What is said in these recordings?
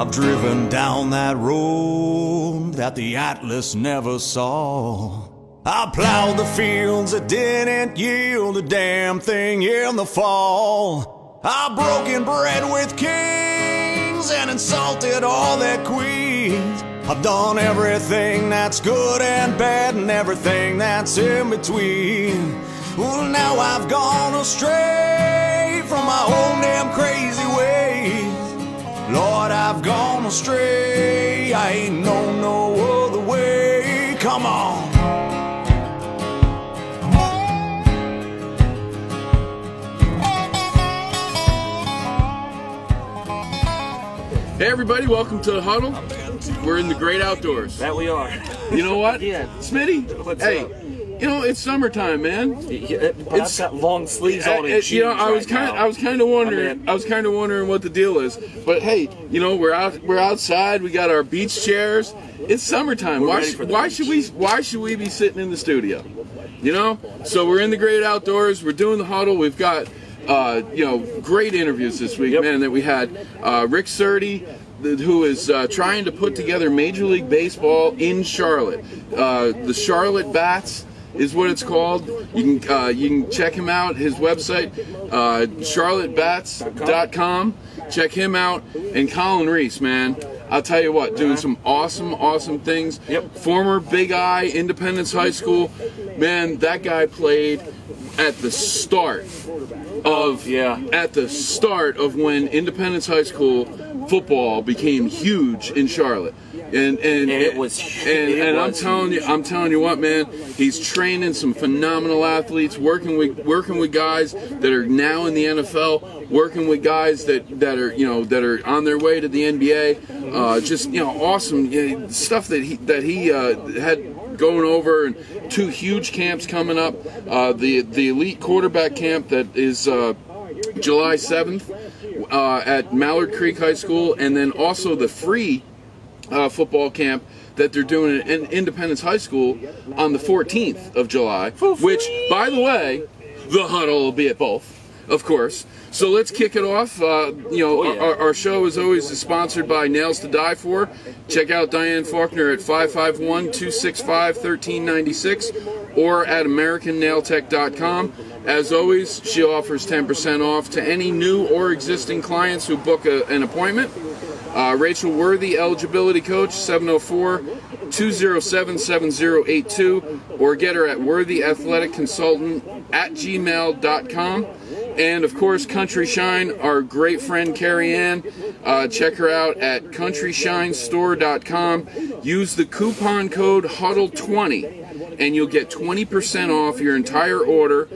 I've driven down that road that the Atlas never saw. I plowed the fields that didn't yield a damn thing in the fall. I've broken bread with kings and insulted all their queens. I've done everything that's good and bad and everything that's in between. Well, now I've gone astray from my own damn crazy ways. Lord, I've gone astray. I ain't known no other way. Come on. Hey everybody, welcome to the Huddle. We're in the great outdoors. That we are. You know what? Yeah. Smitty, What's hey, up? you know, it's summertime, man. I've got long sleeves on and You know, I was kind of wondering, what the deal is. But hey, you know, we're outside. We got our beach chairs. It's summertime. Why should we be sitting in the studio? You know? So we're in the great outdoors. We're doing the Huddle. We've got great interviews this week, man, that we had. Rick Surtee, who is trying to put together Major League Baseball in Charlotte. The Charlotte Bats is what it's called. You can check him out, his website, charlottebats.com. Check him out. And Colin Reese, man, I'll tell you what, doing some awesome things. Yep. Former Big I, Independence High School. Man, that guy played at the start of when Independence High School football became huge in Charlotte. And I'm telling you what, man, he's training some phenomenal athletes, working with guys that are now in the NFL, working with guys that are on their way to the NBA. Just awesome stuff that he had going over, and two huge camps coming up. The elite quarterback camp that is July 7th at Mallard Creek High School, and then also the free football camp that they're doing at Independence High School on the 14th of July, which, by the way, the Huddle will be at both, of course. So let's kick it off. Our show is always sponsored by Nails to Die For. Check out Diane Faulkner at 551-265-1396 or at AmericanNailTech.com. As always, she offers 10% off to any new or existing clients who book an appointment. Rachel Worthy, eligibility coach, 704-207-7082, or get her at worthyathleticconsultant@gmail.com. And of course, Country Shine, our great friend Carrie Ann. Check her out at countryshinestore.com. Use the coupon code HUDDLE20 and you'll get 20% off your entire order.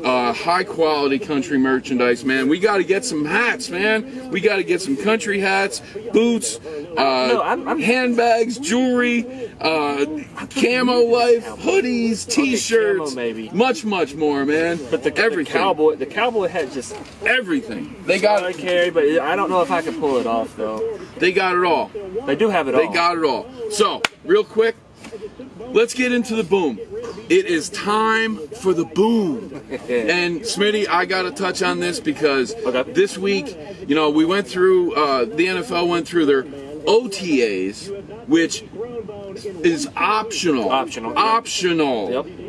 High quality country merchandise, man. We got to get some hats, man. We got to get some country hats, boots, handbags, jewelry, camo life, hoodies, t-shirts, maybe. much more, man. But the cowboy hat, just everything. They got it. Carry, but I don't know if I can pull it off though. They got it all. They do have it all. They got it all. So, real quick, let's get into the boom. It is time for the boom. And Smitty, I got to touch on this because this week, we went through, the NFL went through their OTAs, which is optional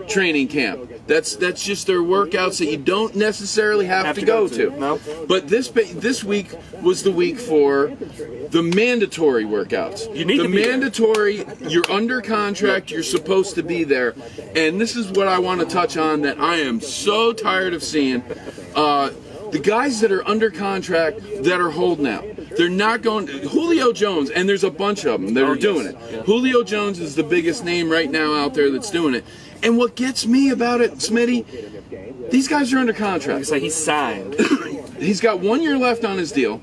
training camp. That's just their workouts that you don't necessarily have to go to. No. But this week was the week for the mandatory workouts. Mandatory, you're under contract, you're supposed to be there. And this is what I want to touch on that I am so tired of seeing. The guys that are under contract that are holding out. They're not going. Julio Jones, and there's a bunch of them that are doing it. Yeah. Julio Jones is the biggest name right now out there that's doing it. And what gets me about it, Smitty, these guys are under contract. It's like he's signed. He's got 1 year left on his deal.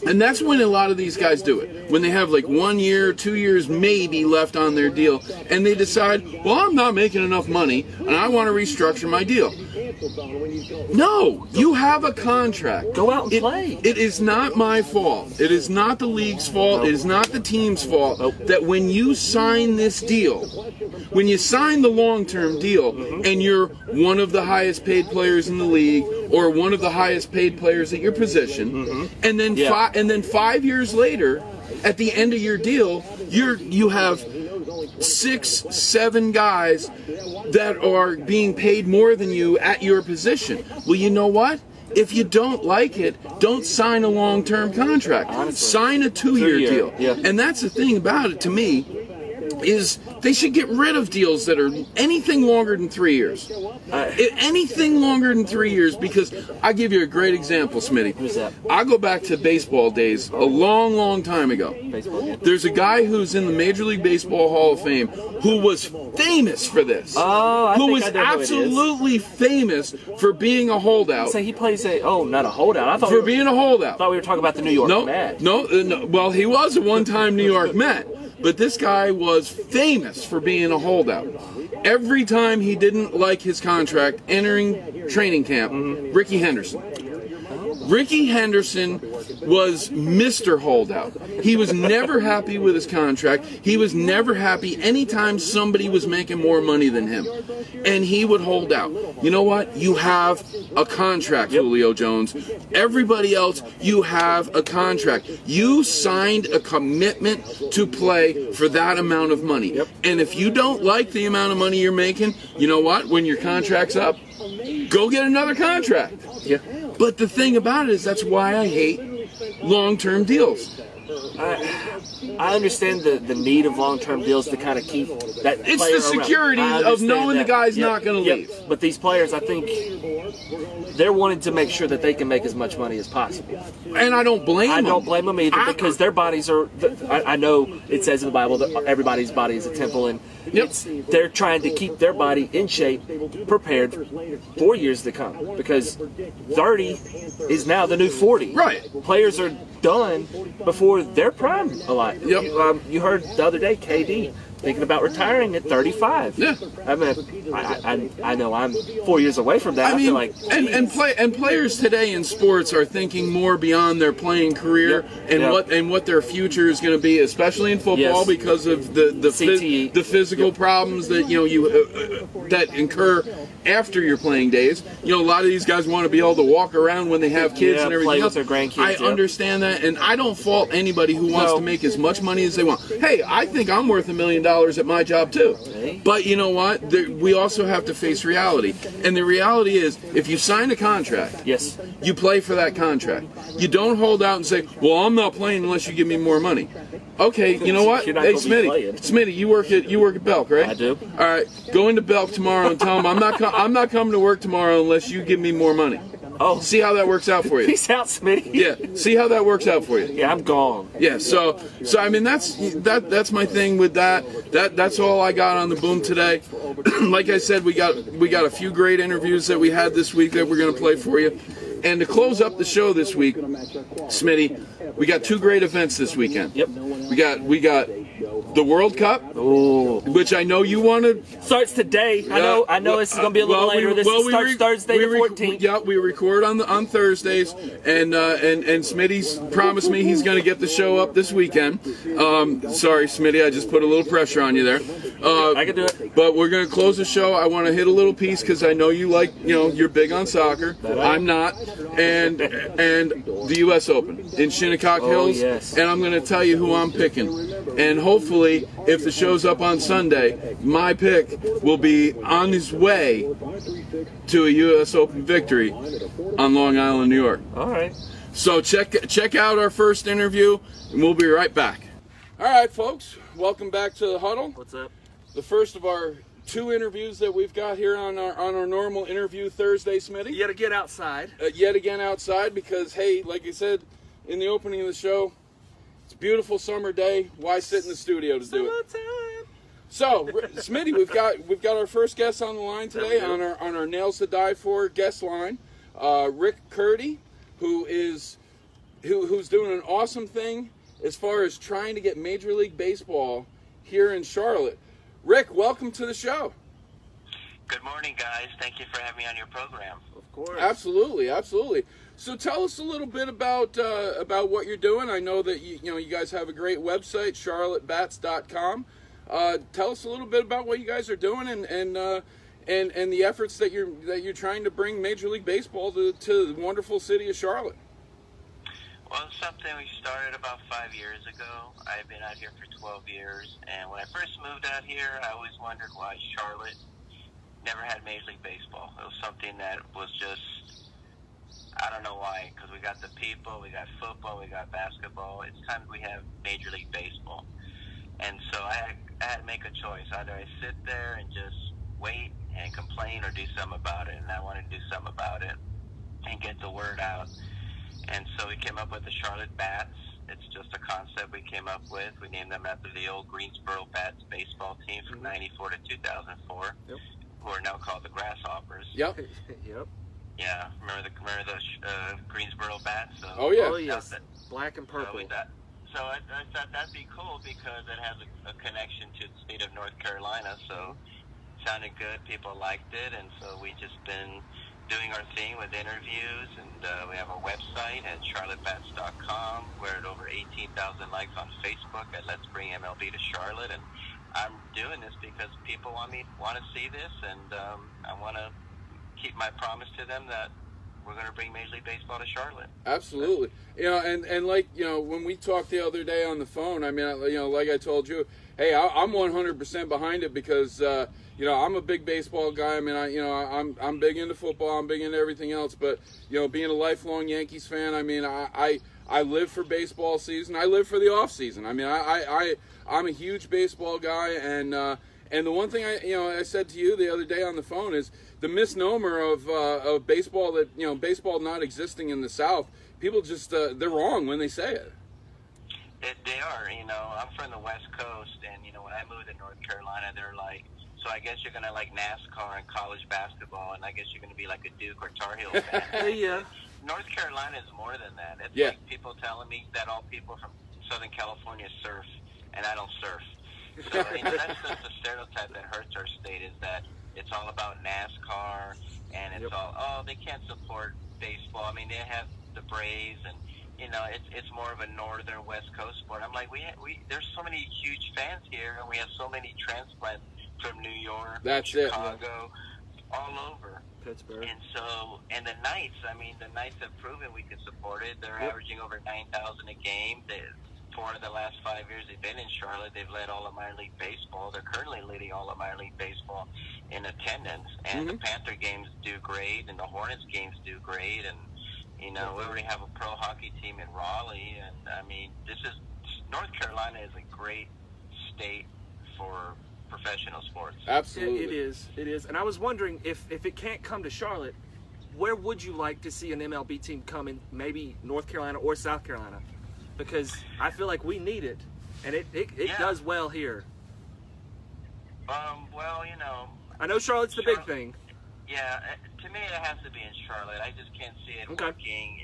And that's when a lot of these guys do it. When they have like 1 year, 2 years maybe left on their deal, and they decide, well, I'm not making enough money, and I want to restructure my deal. No, you have a contract. Go out and play. It is not my fault. It is not the league's fault. It is not the team's fault that when you sign this deal, when you sign the long-term deal, and you're one of the highest paid players in the league or one of the highest paid players at your position, and then 5 years later, at the end of your deal, you have 6, 7 guys that are being paid more than you at your position. Well, you know what? If you don't like it, don't sign a long-term contract. Honestly. Sign a 2-year deal. Yeah. And that's the thing about it, to me, is they should get rid of deals that are anything longer than 3 years. Anything longer than 3 years, because I'll give you a great example, Smitty. Who's that? I go back to baseball days a long, long time ago. Baseball game. There's a guy who's in the Major League Baseball Hall of Fame who was famous for this. Oh, I who think was I know who it is. absolutely famous for being a holdout. So he plays not a holdout. I thought For being a holdout. I thought we were talking about the New York Mets. No. Well, he was a one-time New York Met, but this guy was famous for being a holdout. Every time he didn't like his contract entering training camp, Ricky Henderson. Ricky Henderson was Mr. Holdout. He was never happy with his contract. He was never happy anytime somebody was making more money than him. And he would hold out. You know what? You have a contract, Julio Jones. Everybody else, you have a contract. You signed a commitment to play for that amount of money. And if you don't like the amount of money you're making, you know what? When your contract's up, go get another contract. Yeah. But the thing about it is that's why I hate long-term deals. I understand the need of long-term deals to kind of keep that It's player the security around. of knowing that. the guy's not going to leave. But these players, I think, they're wanting to make sure that they can make as much money as possible. And I don't blame them. I don't blame them either, because their bodies are. I know it says in the Bible that everybody's body is a temple, and they're trying to keep their body in shape, prepared for years to come. Because 30 is now the new 40. Right. Players are done before their prime a lot. Yep. You heard the other day, KD thinking about retiring at 35. Yeah. I mean, I know I'm 4 years away from that. I mean, feel like, and players today in sports are thinking more beyond their playing career and what their future is going to be, especially in football, because of the physical problems that that incur after your playing days. A lot of these guys want to be able to walk around when they have kids and everything play else. with their grandkids. I understand that, and I don't fault anybody who wants to make as much money as they want. Hey, I think I'm worth $1 million at my job too. But you know what? We also have to face reality. And the reality is, if you sign a contract, you play for that contract. You don't hold out and say, well, I'm not playing unless you give me more money. Okay, you know what? Hey, Smitty, you work at Belk, right? I do. All right, go into Belk tomorrow and tell them I'm not coming to work tomorrow unless you give me more money. Oh, see how that works out for you. Peace out, Smitty. Yeah, see how that works out for you. Yeah, I'm gone. Yeah, so I mean that's my thing with that. That's all I got on the boom today. Like I said, we got a few great interviews that we had this week that we're going to play for you. And to close up the show this week, Smitty, we got 2 great events this weekend. Yep. We got the World Cup, which I know you want to. Starts today. I know this is going to be a little later. This starts Thursday the 14th. Yeah, we record on Thursdays, and Smitty's promised me he's going to get the show up this weekend. Sorry, Smitty, I just put a little pressure on you there. I can do it. But we're going to close the show. I want to hit a little piece because I know you like, you're big on soccer. I'm not. And the U.S. Open in Shinnecock Hills. Yes. And I'm going to tell you who I'm picking. And hopefully, if the show's up on Sunday, my pick will be on his way to a U.S. Open victory on Long Island, New York. All right. So check out our first interview, and we'll be right back. All right, folks. Welcome back to the Huddle. What's up? The first of our 2 interviews that we've got here on our normal interview Thursday, Smitty. You got to get outside. Yet again outside because, hey, like I said in the opening of the show, it's a beautiful summer day. Why sit in the studio to do it? So, Smitty, we've got our first guest on the line today on our Nails to Die For guest line, Rick Curdy, who's doing an awesome thing as far as trying to get Major League Baseball here in Charlotte. Rick, welcome to the show. Good morning, guys. Thank you for having me on your program. Of course. Absolutely. So tell us a little bit about what you're doing. I know that you guys have a great website, charlottebats.com. Tell us a little bit about what you guys are doing and the efforts that you're trying to bring Major League Baseball to the wonderful city of Charlotte. Well, it's something we started about 5 years ago. I've been out here for 12 years, and when I first moved out here, I always wondered why Charlotte never had Major League Baseball. It was something that was just, I don't know why, because we got the people, we got football, we got basketball. It's time we have Major League Baseball. And so I had to make a choice. Either I sit there and just wait and complain or do something about it. And I wanted to do something about it and get the word out. And so we came up with the Charlotte Bats. It's just a concept we came up with. We named them after the old Greensboro Bats baseball team from 94 to 2004, who are now called the Grasshoppers. Yep. Yeah, remember the Greensboro Bats? So, Oh, yes. Black and purple. So I thought that'd be cool because it has a connection to the state of North Carolina. So it sounded good. People liked it. And so we just been doing our thing with interviews. And we have a website at charlottebats.com. We're at over 18,000 likes on Facebook at Let's Bring MLB to Charlotte. And I'm doing this because people want to see this. And I want to keep my promise to them that we're going to bring Major League Baseball to Charlotte. Absolutely. And like, when we talked the other day on the phone, I mean, like I told you, hey, I'm 100% behind it because, I'm a big baseball guy. I mean, I'm big into football. I'm big into everything else. But, being a lifelong Yankees fan, I mean, I live for baseball season. I live for the off season. I mean, I'm a huge baseball guy. And the one thing I said to you the other day on the phone is the misnomer of baseball, that baseball not existing in the South. People just they're wrong when they say it. They are. I'm from the West Coast, and when I moved to North Carolina, they're like, so I guess you're gonna like NASCAR and college basketball, and I guess you're gonna be like a Duke or Tar Heel fan. Yeah. North Carolina is more than that. It's like people telling me that all people from Southern California surf, and I don't surf. So that's just a stereotype that hurts our state, is that it's all about NASCAR, and it's all, they can't support baseball. I mean, they have the Braves, and it's more of a northern West Coast sport. I'm like, there's so many huge fans here, and we have so many transplants from New York, Chicago, all over. Pittsburgh. And the Knights have proven we can support it. They're averaging over 9,000 a game. 4 of the last 5 years they've been in Charlotte, they've led all of minor league baseball. They're currently leading all of minor league baseball in attendance. And the Panther games do great, and the Hornets games do great. And we already have a pro hockey team in Raleigh. And I mean, North Carolina is a great state for professional sports. Absolutely, it is. And I was wondering if it can't come to Charlotte, where would you like to see an MLB team come in? Maybe North Carolina or South Carolina. Because I feel like we need it, and it does well here. Well, I know Charlotte's the big thing. Yeah, to me it has to be in Charlotte. I just can't see it working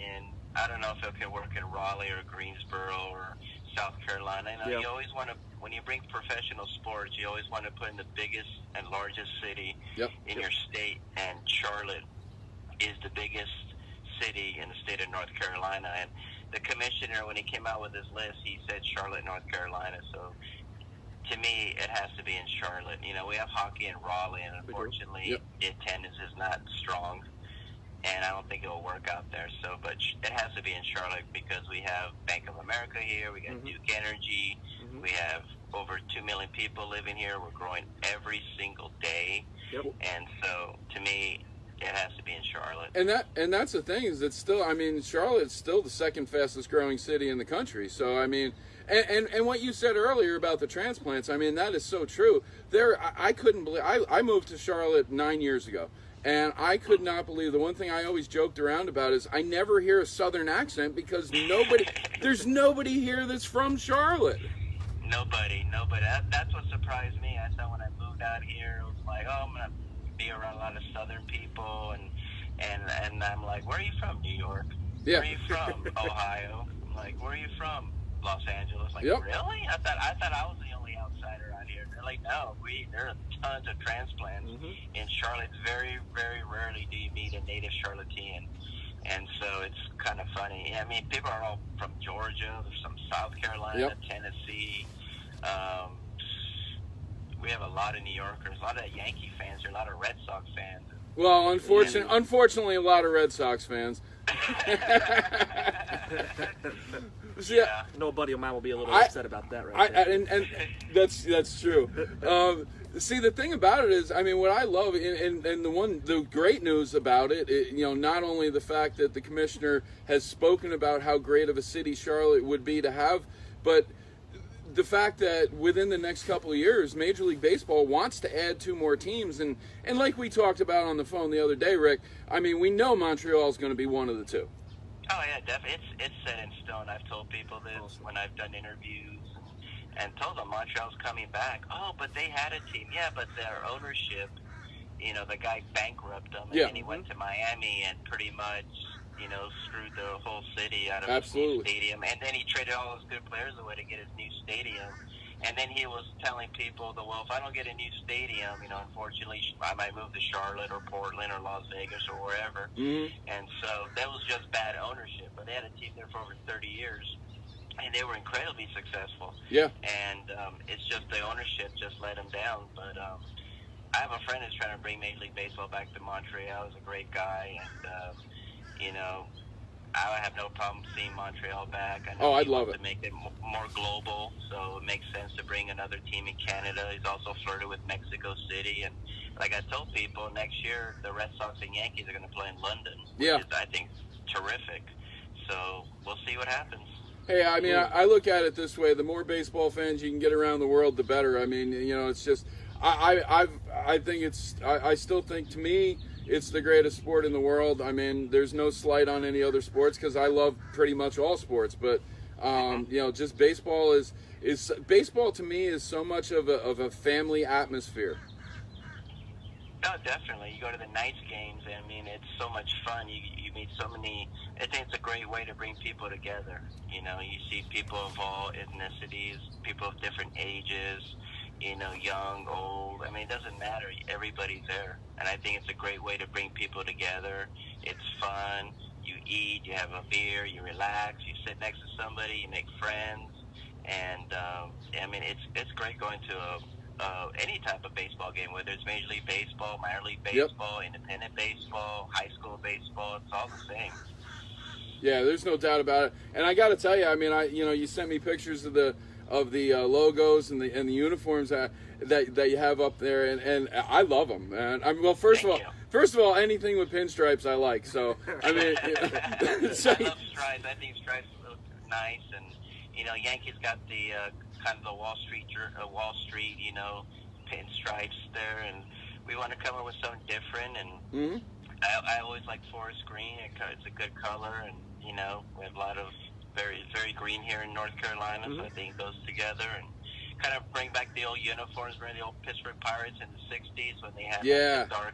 I don't know if it can work in Raleigh or Greensboro or South Carolina. You always want to, when you bring professional sports, you always want to put in the biggest and largest city in your state, and Charlotte is the biggest city in the state of North Carolina. And the commissioner, when he came out with his list, he said Charlotte, North Carolina. So to me, it has to be in Charlotte. We have hockey in Raleigh, and unfortunately, the attendance is not strong, and I don't think it will work out there. So, but it has to be in Charlotte because we have Bank of America here. We got Duke Energy. We have over 2 million people living here. We're growing every single day, and so to me, it has to be in Charlotte. And that's the thing, is that still, I mean, Charlotte's still the second fastest growing city in the country. So I mean, and what you said earlier about the transplants, I mean, that is so true. I couldn't believe, I moved to Charlotte 9 years ago, and I could not believe, the one thing I always joked around about is I never hear a Southern accent because there's nobody here that's from Charlotte. Nobody. That's what surprised me. I thought when I moved out here, it was like, I'm going to be around a lot of Southern people, and I'm like, where are you from? New York. Where are you from? Ohio. I'm like, where are you from? Los Angeles. Like, really? I thought I was the only outsider out here. They're like, no, there are tons of transplants in Charlotte. Very, very rarely do you meet a native Charlottean, and so it's kind of funny. I mean, people are all from Georgia. There's some South Carolina, Tennessee. We have a lot of New Yorkers, a lot of Yankee fans, there are a lot of Red Sox fans. Well, unfortunately, a lot of Red Sox fans. See, Yeah. No buddy of mine will be a little upset about that, right? and that's true. See, the thing about it is, I mean, what I love, and the great news about it, not only the fact that the commissioner has spoken about how great of a city Charlotte would be to have, but the fact that within the next couple of years, Major League Baseball wants to add 2 more teams, and like we talked about on the phone the other day, Rick, I mean, we know Montreal is going to be one of the 2. Oh yeah, definitely. It's set in stone. I've told people this when I've done interviews and told them Montreal's coming back. Oh, but they had a team. Yeah, but their ownership, the guy bankrupted them, and then he went to Miami and pretty much, screwed the whole city out of his new stadium. And then he traded all those good players away to get his new stadium. And then he was telling people that, well, if I don't get a new stadium, unfortunately, I might move to Charlotte or Portland or Las Vegas or wherever. Mm-hmm. And so that was just bad ownership. But they had a team there for over 30 years, and they were incredibly successful. Yeah. And it's just the ownership just let them down. But I have a friend who's trying to bring Major League Baseball back to Montreal. He's a great guy, and I have no problem seeing Montreal back. I know I'd love it to make it more global, so it makes sense to bring another team in Canada. He's also flirted with Mexico City, and like I told people, next year the Red Sox and Yankees are going to play in London, which is, I think, terrific. So we'll see what happens. Hey, I mean, I look at it this way: the more baseball fans you can get around the world, the better. I mean, it's just, I still think, to me, it's the greatest sport in the world. I mean, there's no slight on any other sports because I love pretty much all sports. But just baseball is baseball to me is so much of a family atmosphere. No, definitely. You go to the Knights games, and I mean, it's so much fun. You meet so many. I think it's a great way to bring people together. You see people of all ethnicities, people of different ages. Young, old. I mean, it doesn't matter. Everybody's there. And I think it's a great way to bring people together. It's fun. You eat, you have a beer, you relax, you sit next to somebody, you make friends. And, I mean, it's great going to any type of baseball game, whether it's Major League Baseball, minor league baseball, independent baseball, high school baseball. It's all the same. Yeah, there's no doubt about it. And I got to tell you, I mean, you sent me pictures of the logos and the uniforms that you have up there, and I love them, man. I mean, well, first of all, anything with pinstripes I like. So I mean, I love stripes. I think stripes look nice, and Yankees got the kind of the Wall Street, pinstripes there, and we want to come up with something different. And I always like forest green. It's a good color, and we have a lot of very green here in North Carolina, so I think it goes together and kind of bring back the old uniforms. Remember the old Pittsburgh Pirates in the 60s when they had the dark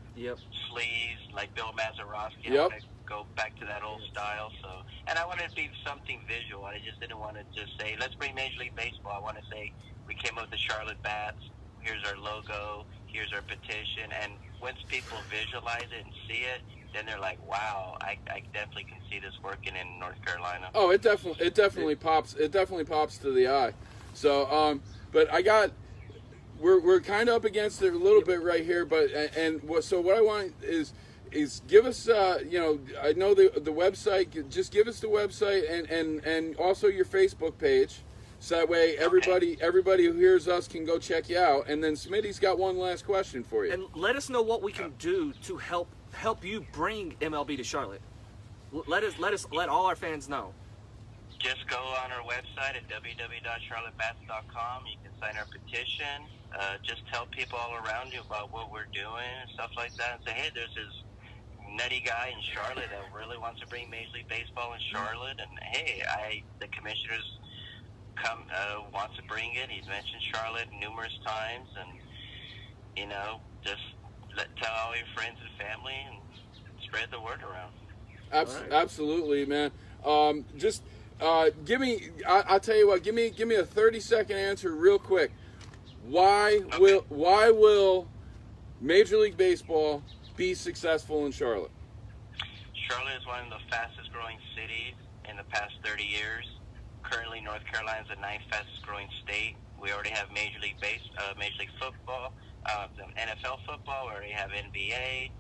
sleeves, like Bill Mazeroski? I want to go back to that old style. So, and I want it to be something visual. I just didn't want to just say, let's bring Major League Baseball. I want to say, we came up with the Charlotte Bats. Here's our logo. Here's our petition. And once people visualize it and see it, then they're like, wow, I definitely can see this working in North Carolina. Oh, it definitely pops. It definitely pops to the eye. So, but we're kind of up against it a little bit right here. But so what I want is give us, I know the website. Just give us the website and also your Facebook page. So that way everybody who hears us can go check you out. And then Smitty's got one last question for you. And let us know what we can do to help you bring MLB to Charlotte. Let all our fans know. Just go on our website at www.charlottebats.com. You can sign our petition. Just tell people all around you about what we're doing and stuff like that. And say, hey, there's this nutty guy in Charlotte that really wants to bring Major League Baseball in Charlotte. And hey, the commissioners wants to bring it. He's mentioned Charlotte numerous times, and just tell all your friends and family and spread the word around. Absolutely, man. Give me. I'll tell you what. Give me a 30-second answer, real quick. Why will Major League Baseball be successful in Charlotte? Charlotte is one of the fastest growing cities in the past 30 years. Currently, North Carolina is the 9th fastest growing state. We already have Major League Football, the NFL football. We already have NBA.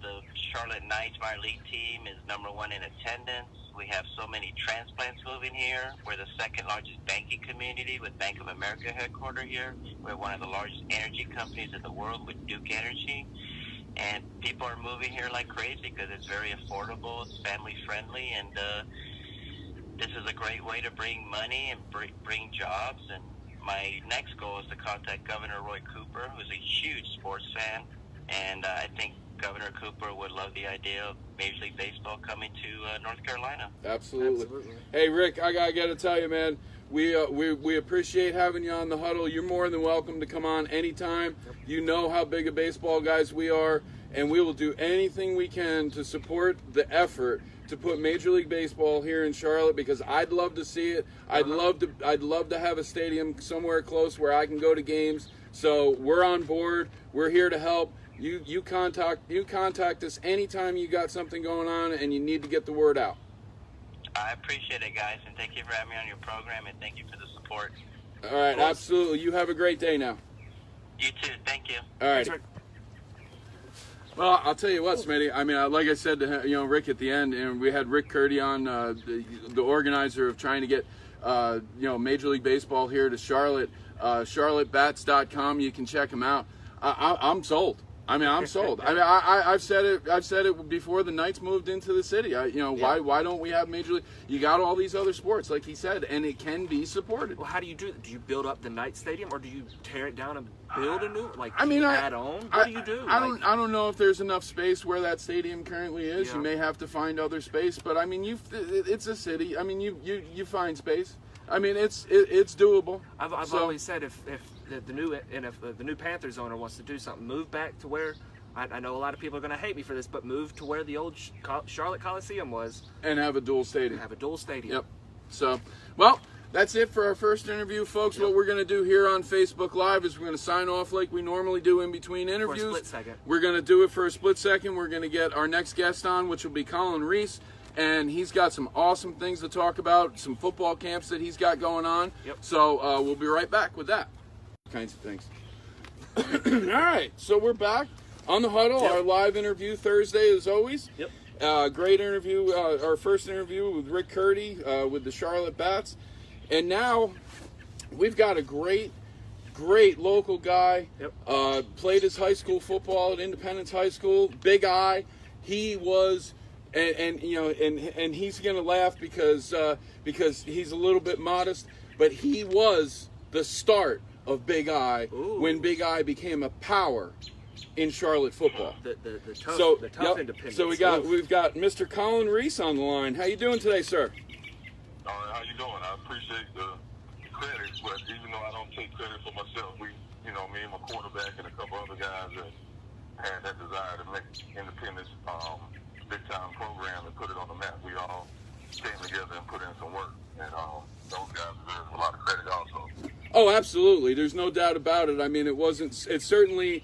The Charlotte Knights minor league team is #1 in attendance. We have so many transplants moving here. We're the second largest banking community with Bank of America headquartered here. We're one of the largest energy companies in the world with Duke Energy. And people are moving here like crazy because it's very affordable, it's family friendly, and this is a great way to bring money and bring jobs. And my next goal is to contact Governor Roy Cooper, who's a huge sports fan, and I think Governor Cooper would love the idea of Major League Baseball coming to North Carolina. Absolutely. Hey, Rick, I got to tell you, man, we appreciate having you on the Huddle. You're more than welcome to come on anytime. You know how big of baseball guys we are, and we will do anything we can to support the effort to put Major League Baseball here in Charlotte, because I'd love to see it. I'd love to have a stadium somewhere close where I can go to games. So we're on board. We're here to help. You contact us anytime you got something going on and you need to get the word out. I appreciate it, guys, and thank you for having me on your program, and thank you for the support. All right, absolutely. You have a great day now. You too. Thank you. All right. Well, I'll tell you what, Smitty. I mean, like I said to Rick at the end, and we had Rick Curdy on, the organizer of trying to get Major League Baseball here to Charlotte. CharlotteBats.com. You can check them out. I'm sold. I mean, I'm sold. I mean, I've said it before the Knights moved into the city. Why don't we have Major League? You got all these other sports, like he said, and it can be supported. Well, how do you do it? Do you build up the Knights Stadium, or do you tear it down and build a new? Add on? What do you do? I don't know if there's enough space where that stadium currently is. Yeah. You may have to find other space, but I mean, it's a city. I mean, you find space. I mean, it's doable. I've always said if the new Panthers owner wants to do something, move back to where I know a lot of people are going to hate me for this, but move to where the old Charlotte Coliseum was, and have a dual stadium. Yep. So, well, that's it for our first interview, folks. Yep. What we're going to do here on Facebook Live is we're going to sign off like we normally do in between interviews. For a split second. We're going to do it for a split second. We're going to get our next guest on, which will be Colin Reese. And he's got some awesome things to talk about, some football camps that he's got going on. Yep. So we'll be right back with that. Kinds of things. All right, so we're back on the Huddle, our live interview Thursday as always. Yep. Great interview, our first interview with Rick Curdy with the Charlotte Bats. And now we've got a great local guy. Yep. Played his high school football at Independence High School. Big Eye. He was... And he's gonna laugh because he's a little bit modest, but he was the start of Big Eye when Big Eye became a power in Charlotte football. The tough independence. So we've got Mr. Colin Reese on the line. How you doing today, sir? How you doing? I appreciate the credit, but even though I don't take credit for myself, me and my quarterback and a couple other guys that had that desire to make Independence big-time program and put it on the map. We all came together and put in some work, and those guys deserve a lot of credit also. Oh, absolutely. There's no doubt about it. I mean, it certainly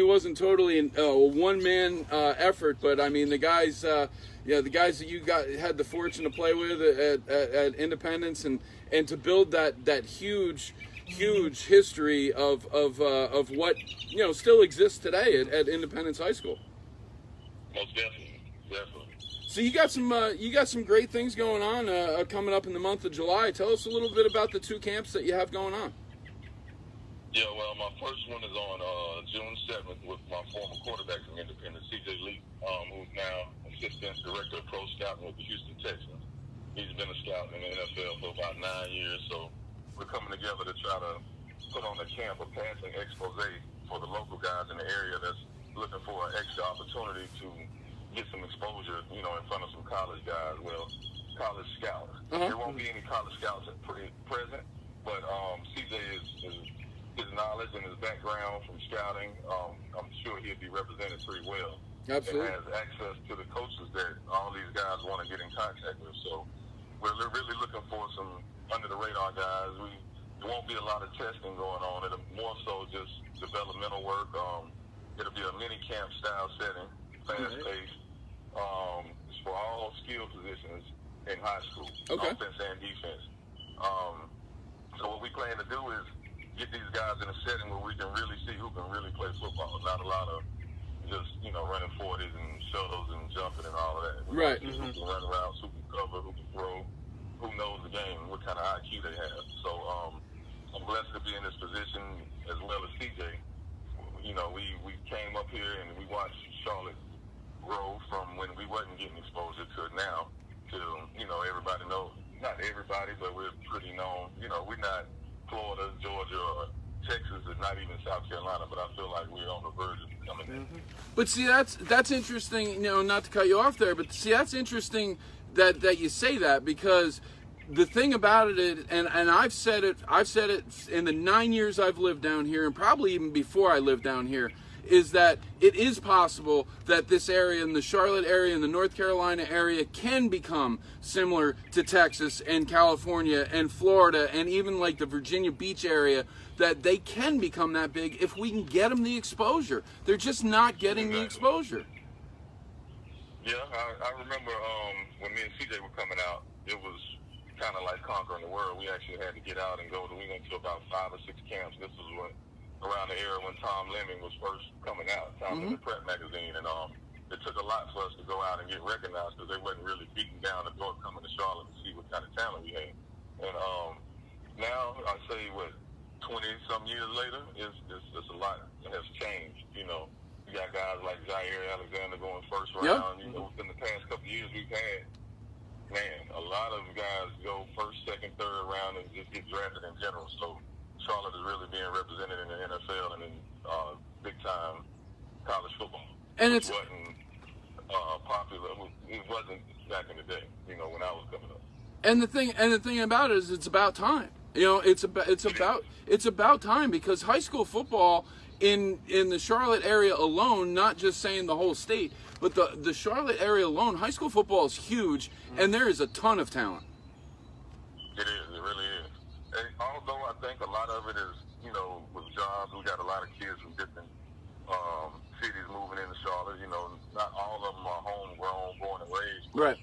wasn't totally a one-man effort, but I mean, the guys that you had the fortune to play with at Independence, and to build that huge history of what still exists today at Independence High School. Most definitely. So you got some great things going on coming up in the month of July. Tell us a little bit about the two camps that you have going on. Yeah, well, my first one is on June 7th with my former quarterback from Independence, C.J. Lee, who's now assistant director of pro scouting with the Houston Texans. He's been a scout in the NFL for about 9 years, so we're coming together to try to put on a camp, a passing expose for the local guys in the area that's looking for an extra opportunity to get some exposure, in front of some college guys. Well, college scouts. There won't be any college scouts present, but CJ his knowledge and his background from scouting, I'm sure he'll be represented pretty well. Absolutely. And has access to the coaches that all these guys want to get in contact with. So we're really looking for some under-the-radar guys. There won't be a lot of testing going on. It'll more so just developmental work. It'll be a mini camp style setting, fast-paced. It's for all skill positions in high school, offense and defense. So what we plan to do is get these guys in a setting where we can really see who can really play football. Not a lot of just running Right. Who can run around, who can cover, who can throw, who knows the game, what kind of IQ they have. So I'm blessed to be in this position as well as CJ. You know, we came up here and we watched Charlotte grow from when we wasn't getting exposure to now to, you know, everybody knows. Not everybody, but we're pretty known. You know, we're not Florida, Georgia, or Texas, and not even South Carolina, but I feel like we're on the verge of becoming that. But see, that's interesting. You know, not to cut you off there, but see, that's interesting that you say that, because the thing about it is, and I've said it in the 9 years I've lived down here, and probably even before I lived down here, is that it is possible that this area, in the Charlotte area and the North Carolina area, can become similar to Texas and California and Florida and even like the Virginia Beach area, that they can become that big if we can get them the exposure. They're just not getting the exposure. Yeah, I remember when me and CJ were coming out, it was kind of like conquering the world. We actually had to get out and we went to about 5 or 6 camps. This was around the era when Tom Lemming was first coming out, Tom Lemming Prep magazine, and it took a lot for us to go out and get recognized because they wasn't really beating down the door coming to Charlotte to see what kind of talent we had. And now I say 20-some years later, it's a lot that has changed. You know, you got guys like Jair Alexander going first round. You know, within the past couple of years we've had, man, a lot of guys go first, second, third round and just get drafted in general. So Charlotte is really being represented in the NFL and in big-time college football. And it wasn't popular. It wasn't back in the day, you know, when I was coming up. And the thing about it is, it's about time. You know, it's about time, because high school football in the Charlotte area alone, not just saying the whole state, but the Charlotte area alone, high school football is huge, and there is a ton of talent. It is. It really is. And although I think a lot of it is, you know, with jobs, we got a lot of kids from different cities moving into Charlotte. You know, not all of them are homegrown, born and raised. Right.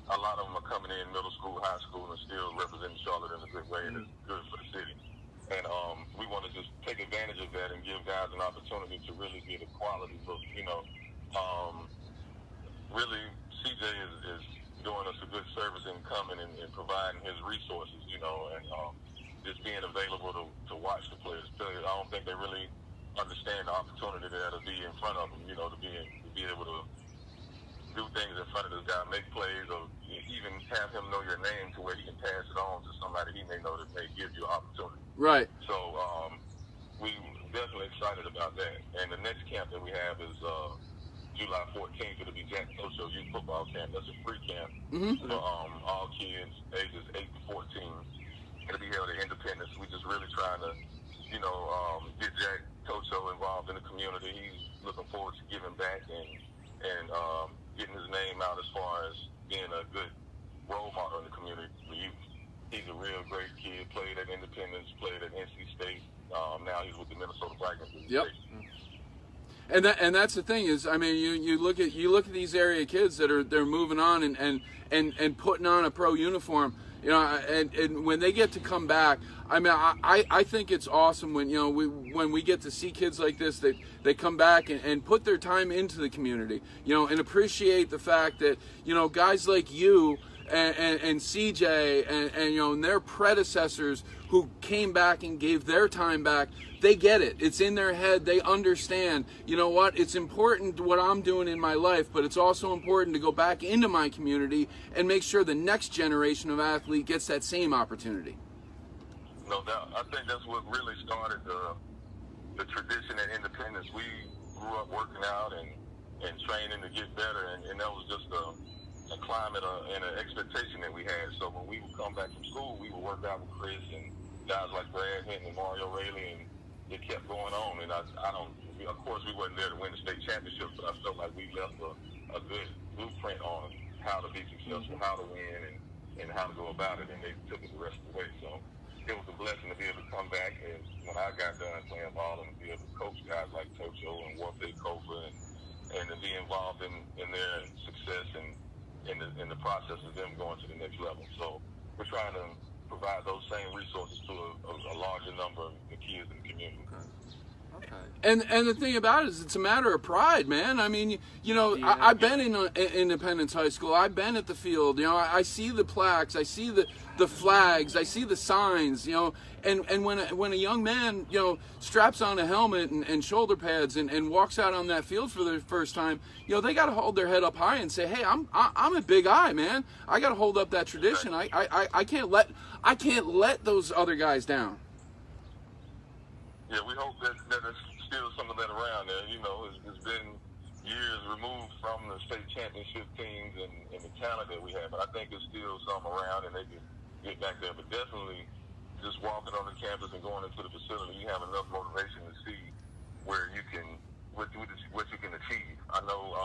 A lot of them are coming in middle school, high school, and still representing Charlotte in a good way, and it's good for the city. And we want to just take advantage of that and give guys an opportunity to really get a quality look. You know, really, CJ is doing us a good service in coming and providing his resources, you know, and just being available to watch the players play. I don't think they really understand the opportunity that'll be in front of them, you know, to be able to do things in front of this guy, make plays, or even have him know your name to where he can pass it on to somebody he may know that may give you an opportunity. Right. So we definitely excited about that. And the next camp that we have is July 14th. It'll be Jack Tocho Youth Football Camp. That's a free camp for all kids ages 8 to 14. It'll be held at Independence. We're just really trying to, you know, get Jack Tocho involved in the community. He's looking forward to giving back and getting his name out as far as being a good role model in the community for youth. He's a real great kid. Played at Independence, played at NC State. Now he's with the Minnesota Vikings. Yep. And that's the thing is, I mean, you look at these area kids that they're moving on and putting on a pro uniform, you know, and when they get to come back, I mean, I think it's awesome when, you know, when we get to see kids like this, that they come back and put their time into the community, you know, and appreciate the fact that, you know, guys like you and CJ and you know, and their predecessors who came back and gave their time back, they get it. It's in their head. They understand, you know what, it's important what I'm doing in my life, but it's also important to go back into my community and make sure the next generation of athlete gets that same opportunity. No doubt. I think that's what really started the tradition at Independence. We grew up working out and training to get better, and that was just a climate and an expectation that we had. So when we would come back from school, we would work out with Chris and guys like Brad Hinton and Mario Raley, and it kept going on. And I don't, of course, we wasn't there to win the state championship, but I felt like we left a good blueprint on how to be successful, how to win, and how to go about it, and they took it the rest of the way. So it was a blessing to be able to come back, and when I got done playing ball, and to be able to coach guys like Tocho and Warfay Kofa, and to be involved in their success and in the process of them going to the next level. So we're trying to provide those same resources to a larger number of the kids in the community. Okay. And the thing about it is, it's a matter of pride, man. I mean, you know, Yeah. I've been in Independence High School. I've been at the field. You know, I see the plaques, I see the flags, I see the signs. You know, and when a young man, you know, straps on a helmet and shoulder pads and walks out on that field for the first time, you know, they got to hold their head up high and say, hey, I'm a Big I, man. I got to hold up that tradition. I can't let those other guys down. Yeah, we hope that there's still some of that around there. You know, it's been years removed from the state championship teams and the talent that we have, but I think there's still some around and they can get back there. But definitely, just walking on the campus and going into the facility, you have enough motivation to see where you can, what you can achieve. I know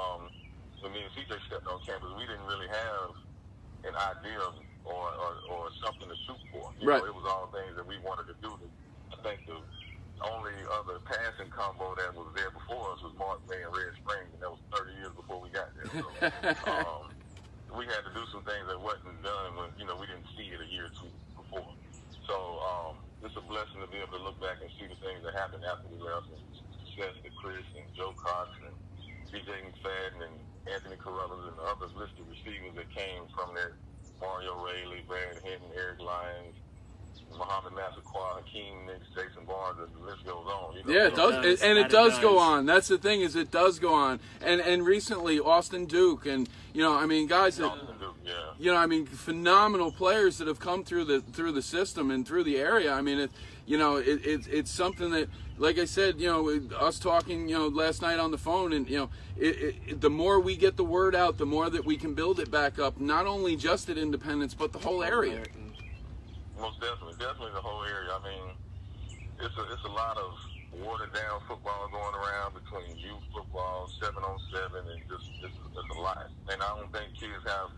when me and CJ stepped on campus, we didn't really have an idea or something to shoot for. You know, it was all things that we wanted to do. I think the only other passing combo that was there before us was Mark May and Red Springs, and that was 30 years before we got there. So, we had to do some things that wasn't done when, you know, we didn't see it a year or two before. So it's a blessing to be able to look back and see the things that happened after we left, and success to Chris and Joe Cox and DJ McFadden and Anthony Carruthers and the other listed receivers that came from that, Mario Rayleigh, Brad Hinton, Eric Lyons, Muhammad Massaquoi, Hakeem Nicks, Jason Barnes, and the list goes on. You know? Yeah, it does, and it does go on. That's the thing, is it does go on. And recently, Austin Duke, and you know, I mean, guys that, you know, I mean, phenomenal players that have come through the system and through the area. I mean, it's something that, like I said, you know, us talking, you know, last night on the phone, and you know, the more we get the word out, the more that we can build it back up, not only just at Independence, but the whole area. Most definitely the whole area. I mean, it's a lot of watered down football going around between youth football, 7-on-7, and just it's a lot. And I don't think kids have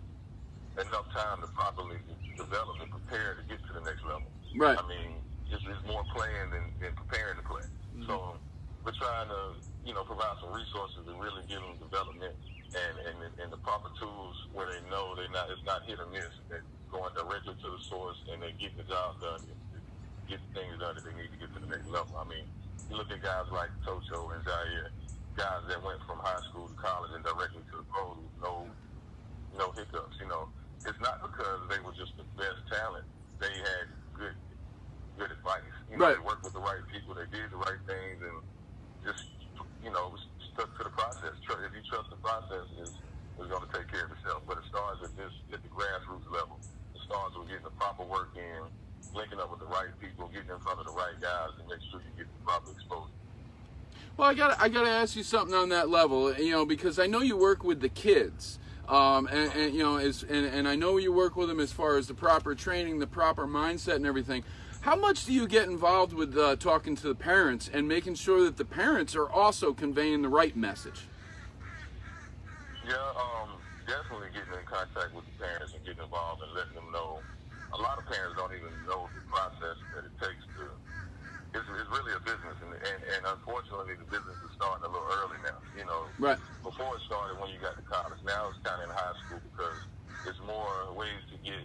enough time to properly develop and prepare to get to the next level. Right. I mean, it's more playing than preparing to play. Mm-hmm. So we're trying to, you know, provide some resources to really give them development and the proper tools where they know it's not hit or miss. They're going directly to the source and they're getting the job done, get the things done that they need to get to the next level. I mean, you look at guys like Tocho and Zaire, guys that went from high school to college and directly to the pros with no hiccups. You know, it's not because they were just the best talent. They had good advice. You know, They worked with the right people. They did the right things and just, you know, stuck to the process. If you trust the process, it's going to take care of itself. But it starts at the grassroots level. It starts with getting the proper work in, linking up with the right people, getting in front of the right guys, and make sure you get the proper exposure. Well, I gotta ask you something on that level, you know, because I know you work with the kids, and you know, and I know you work with them as far as the proper training, the proper mindset, and everything. How much do you get involved with talking to the parents and making sure that the parents are also conveying the right message? Yeah, definitely getting in contact with the parents and getting involved and letting them know. A lot of parents don't even know the process that it takes to. It's really a business, and unfortunately, the business is starting a little early now. You know, right. Before it started when you got to college. Now it's kind of in high school because it's more ways to get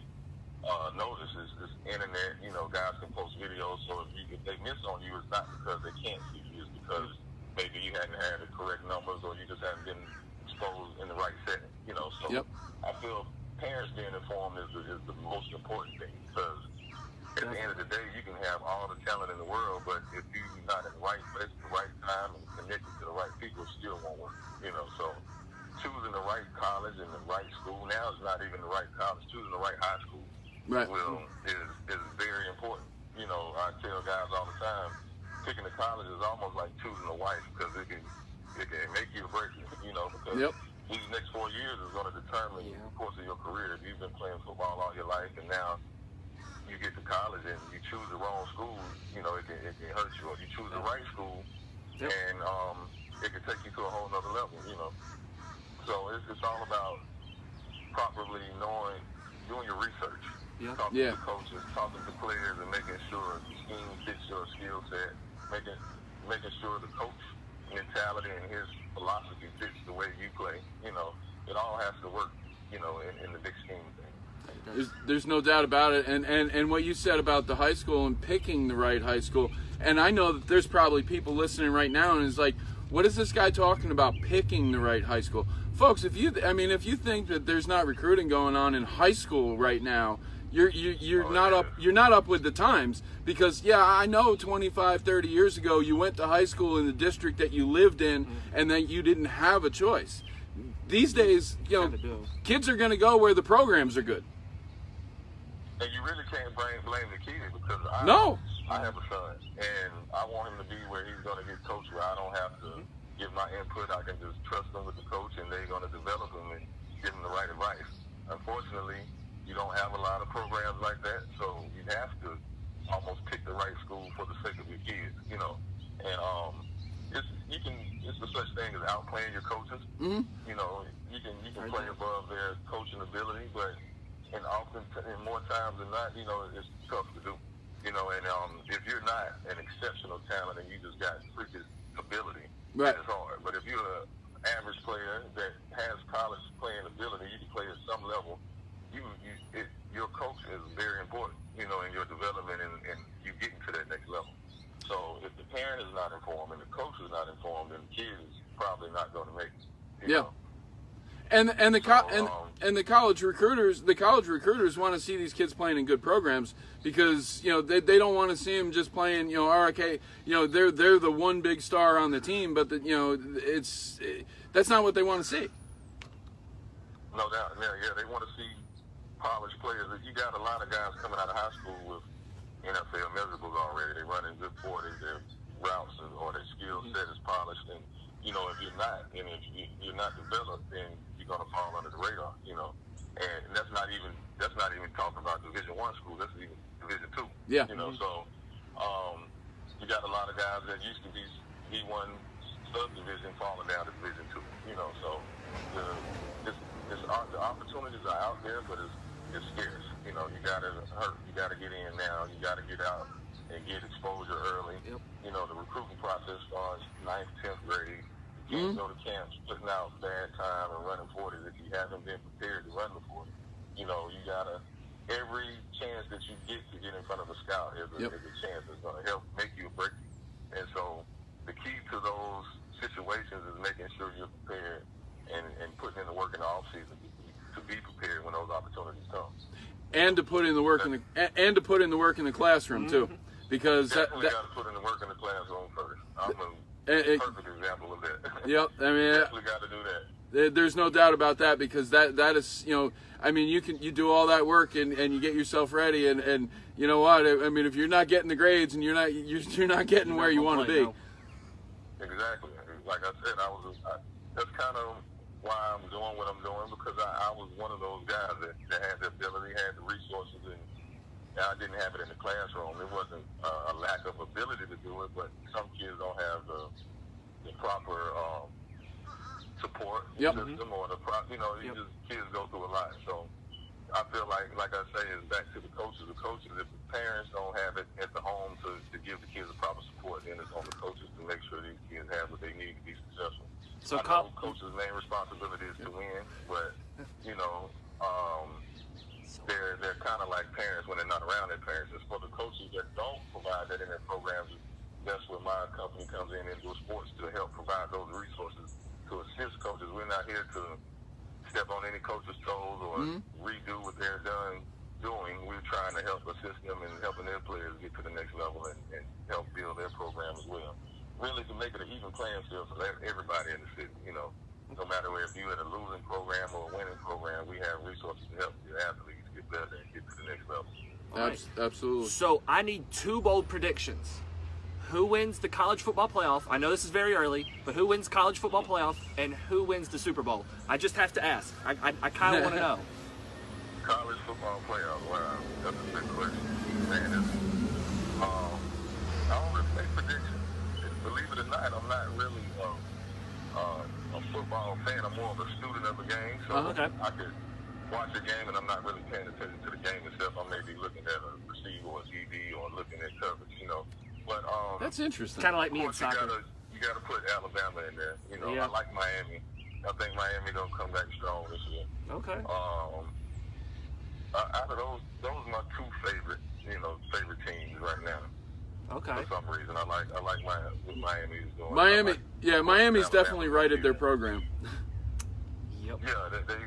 notices. It's internet. You know, guys can post videos, so if they miss on you, it's not because they can't see you. It's because maybe you hadn't had the correct numbers, or you just haven't been exposed in the right setting. You know, so I feel parents being informed is the most important thing, because at the end of the day, you can have all the talent in the world, but if you're not in the right place at the right time and connected to the right people, it still won't work. You know, so choosing the right college and the right school, now it's not even the right college, choosing the right high school is very important. You know, I tell guys all the time, picking a college is almost like choosing a wife, because it can make you or break you, you know, because these next 4 years is going to determine the course of your career. If you've been playing football all your life and now you get to college and you choose the wrong school, you know, it can hurt you. Or you choose the right school and it can take you to a whole nother level, you know. So it's all about properly doing your research, talking to coaches, talking to players, and making sure the scheme fits your skill set, making sure the coach mentality and his philosophy fits the way you play. You know, it all has to work, you know, in the big scheme thing. There's no doubt about it. And what you said about the high school and picking the right high school, and I know that there's probably people listening right now and it's like, what is this guy talking about, picking the right high school? Folks, if you think that there's not recruiting going on in high school right now, you're not up with the times, because I know 25, 30 years ago you went to high school in the district that you lived in and that you didn't have a choice. These days, kids are going to go where the programs are good. And you really can't blame the kid, because I have a son, and I want him to be where he's going to get coached, where I don't have to give my input. I can just trust him with the coach, and they're going to develop him and give him the right advice. Unfortunately, you don't have a lot of programs like that, so you have to almost pick the right school for the sake of your kids, And it's the such thing as outplaying your coaches. You can play above their coaching ability, but and more times than not, it's tough to do. And if you're not an exceptional talent and you just got freakish ability, it's hard. But if you're an average player that has college playing ability, you can play at some level. Your coach is very important, in your development and you getting to that next level. So if the parent is not informed and the coach is not informed, then the kid is probably not going to make it. You know? And the college recruiters want to see these kids playing in good programs, because they don't want to see them just playing they're the one big star on the team, but that's not what they want to see. No doubt, they want to see polished players. You got a lot of guys coming out of high school with NFL measurables already. They run in good 40s, their routes or their skill set is polished, and if you're not, and if you're not developed, then you're going to fall under the radar, And that's not even talking about Division I school. That's even Division II. Yeah. So you got a lot of guys that used to be D1 subdivision falling down to Division II. So the opportunities are out there, but it's scarce. You gotta get in now. You gotta get out and get exposure early. Yep. The recruiting process starts 9th, 10th grade. You can't go to camps putting out bad time and running 40s if you haven't been prepared to run the 40. You gotta, every chance that you get to get in front of a scout is a chance that's gonna help make you a break. And so the key to those situations is making sure you're prepared and putting in the work in the off season to be prepared when those opportunities come. And to put in the work in the classroom too, because definitely got to put in the work in the classroom first. I'm a perfect example of that. Yep, definitely got to do that. There's no doubt about that, because that is you do all that work and you get yourself ready, and you know what, if you're not getting the grades and you're not getting where you want to be. Exactly. Like I said, that's kind of why I'm doing what I'm doing, because I was one of those guys that had the ability, had the resources, and I didn't have it in the classroom. It wasn't a lack of ability to do it, but some kids don't have the proper support system or kids go through a lot. So I feel like I say, it's back to the coaches. The coaches, if the parents don't have it at the home to give the kids the proper support, then it's on the coaches to make sure these kids have what they need to be successful. So I know coaches' main responsibility is to win, but they're kind of like parents when they're not around their parents. It's for the coaches that don't provide that in their programs. That's where my company comes in, Indoor Sports, to help provide those resources to assist coaches. We're not here to step on any coach's toes or redo what they're doing. We're trying to help assist them in helping their players get to the next level and help build their program as well. Really to make it an even playing field for everybody in the city. No matter if you're in a losing program or a winning program, we have resources to help your athletes get better and get to the next level. Right. Absolutely. So I need two bold predictions. Who wins the college football playoff? I know this is very early, but who wins college football playoff and who wins the Super Bowl? I just have to ask. I kind of want to know. College football playoff. Wow, that's a good question. Man, I don't really make predictions. Believe it or not, I'm not really a football fan. I'm more of a student of the game, so I could watch a game and I'm not really paying attention to the game itself. I may be looking at a receiver or a DB or looking at coverage, But that's interesting. Kind of like me in soccer. You got to put Alabama in there. I like Miami. I think Miami gonna come back strong this year. Okay. Out of those are my two favorite teams right now. Okay. For some reason, I like what Miami's doing. Miami's definitely righted their program. Yep. Yeah, they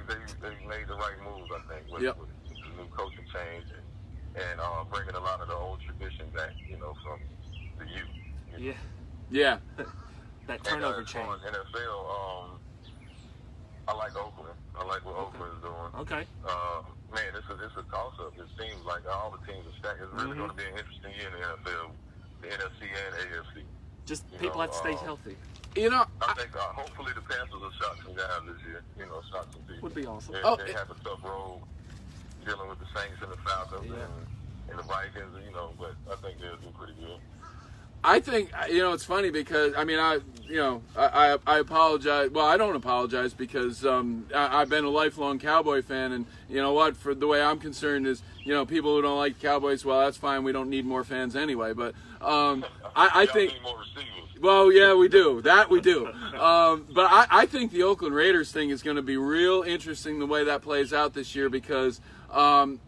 made the right moves, I think, with the new coaching change and bringing a lot of the old tradition back, from the youth. Yeah. That turnover and, change. On NFL, I like Oakland. I like what Oakland is doing. Okay. Man, it's a toss-up. It seems like all the teams are stacked. It's really going to be an interesting year in the NFL, the NFC and AFC. Just people have to stay healthy. I think hopefully the Panthers will shock some guys this year. Shock some people. Would be awesome. They have a tough road dealing with the Saints and the Falcons and the Vikings, but I think they'll do pretty good. I think it's funny because I apologize. Well, I don't apologize because I've been a lifelong Cowboy fan, and you know what? For the way I'm concerned is people who don't like the Cowboys. Well, that's fine. We don't need more fans anyway. But I think. Need more receivers. Well, yeah, we do. That we do. But I think the Oakland Raiders thing is going to be real interesting the way that plays out this year because I